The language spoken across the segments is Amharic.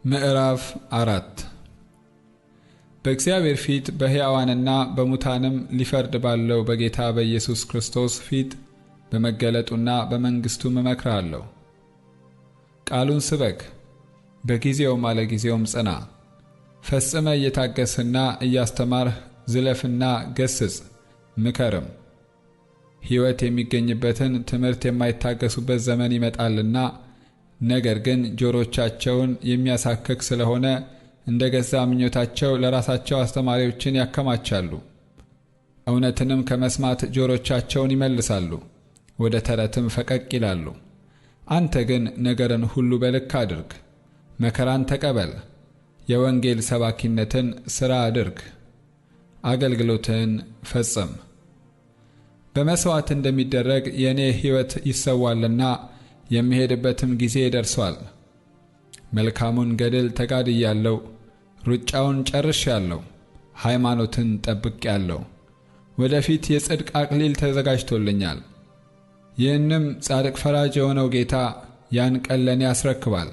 ምዕራፍ 4 በእግዚአብሔር ፊት በሕያዋንና በሙታንም ሊፈርድ ባለው በጌታ በኢየሱስ ክርስቶስ ፊት በመገለጡና በመንግሥቱም እመክርሃለሁ። ቃሉን ስበክ፣ በጊዜውም አለጊዜውም ጽና። ፈጽመ እየታገስህና እያስተማርህ ዝለፍና ገስጽ፣ ምከርም። ሕይወት የሚገኝበትን ትምህርት የማይታገሱበት ዘመን ይመጣልና ነገር ግን ጆሮቻቸውን የሚያሳክክ ስለሆነ እንደ ገዛ ምኞታቸው ለራሳቸው አስተማሪዎችን ያከማቻሉ። እውነትንም ከመስማት ጆሮቻቸውን ይመልሳሉ፣ ወደ ተረትም ፈቀቅ ይላሉ። አንተ ግን ነገርን ሁሉ በልክ አድርግ፣ መከራን ተቀበል፣ የወንጌል ሰባኪነትን ሥራ አድርግ፣ አገልግሎትህን ፈጽም። በመሥዋዕት እንደሚደረግ የእኔ ሕይወት ይሰዋልና የሚሄድበትም ጊዜ ደርሷል። መልካሙን ገድል ተጋድያለሁ፣ ሩጫውን ጨርሻለሁ፣ ሃይማኖትን ጠብቄአለሁ። ወደፊት የጽድቅ አክሊል ተዘጋጅቶልኛል። ይህንም ጻድቅ ፈራጅ የሆነው ጌታ ያን ቀን ለእኔ ያስረክባል።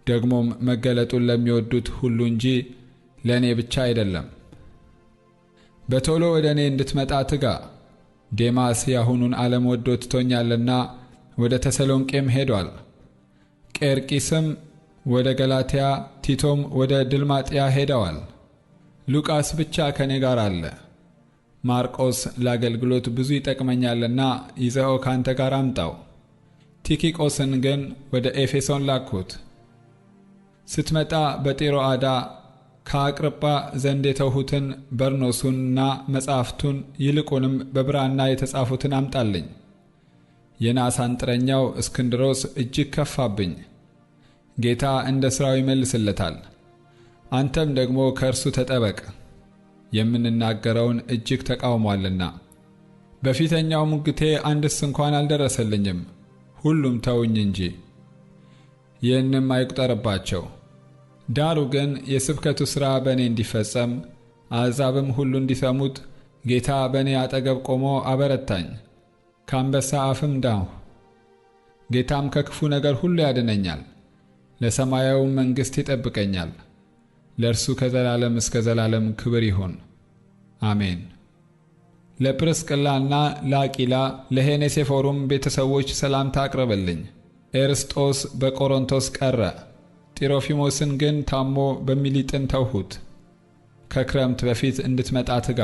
ደግሞም መገለጡን ለሚወዱት ሁሉ እንጂ ለእኔ ብቻ አይደለም። በቶሎ ወደ እኔ እንድትመጣ ትጋ። ዴማስ ያሁኑን ዓለም ወዶ ትቶኛልና ወደ ተሰሎንቄም ሄዷል። ቄርቂስም ወደ ገላትያ፣ ቲቶም ወደ ድልማጥያ ሄደዋል። ሉቃስ ብቻ ከኔ ጋር አለ። ማርቆስ ለአገልግሎት ብዙ ይጠቅመኛልና ይዘኸው ካንተ ጋር አምጣው። ቲኪቆስን ግን ወደ ኤፌሶን ላክሁት። ስትመጣ በጢሮአዳ ከአቅርጳ ዘንድ የተውሁትን በርኖሱንና መጻሕፍቱን ይልቁንም በብራና የተጻፉትን አምጣልኝ። የናስ አንጥረኛው እስክንድሮስ እጅግ ከፋብኝ። ጌታ እንደ ሥራው ይመልስለታል። አንተም ደግሞ ከእርሱ ተጠበቅ፣ የምንናገረውን እጅግ ተቃውሟልና። በፊተኛው ሙግቴ አንድስ እንኳን አልደረሰልኝም፣ ሁሉም ተውኝ እንጂ። ይህንም አይቁጠርባቸው። ዳሩ ግን የስብከቱ ሥራ በእኔ እንዲፈጸም አሕዛብም ሁሉ እንዲሰሙት ጌታ በእኔ አጠገብ ቆሞ አበረታኝ። ከአንበሳ አፍም ዳንሁ። ጌታም ከክፉ ነገር ሁሉ ያድነኛል፣ ለሰማያዊው መንግሥት ይጠብቀኛል። ለእርሱ ከዘላለም እስከ ዘላለም ክብር ይሁን፣ አሜን። ለጵርስቅላና ለአቂላ ለሄኔሴፎሩም ቤተሰቦች ሰላምታ አቅርብልኝ። ኤርስጦስ በቆሮንቶስ ቀረ፣ ጢሮፊሞስን ግን ታሞ በሚሊጥን ተውሁት። ከክረምት በፊት እንድትመጣ ትጋ።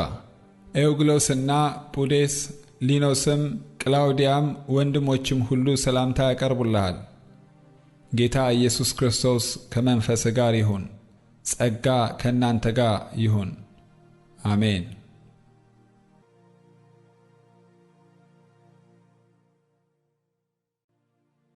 ኤውግሎስና ፑዴስ፣ ሊኖስም ቅላውዲያም ወንድሞችም ሁሉ ሰላምታ ያቀርቡልሃል። ጌታ ኢየሱስ ክርስቶስ ከመንፈስ ጋር ይሁን። ጸጋ ከእናንተ ጋር ይሁን፣ አሜን።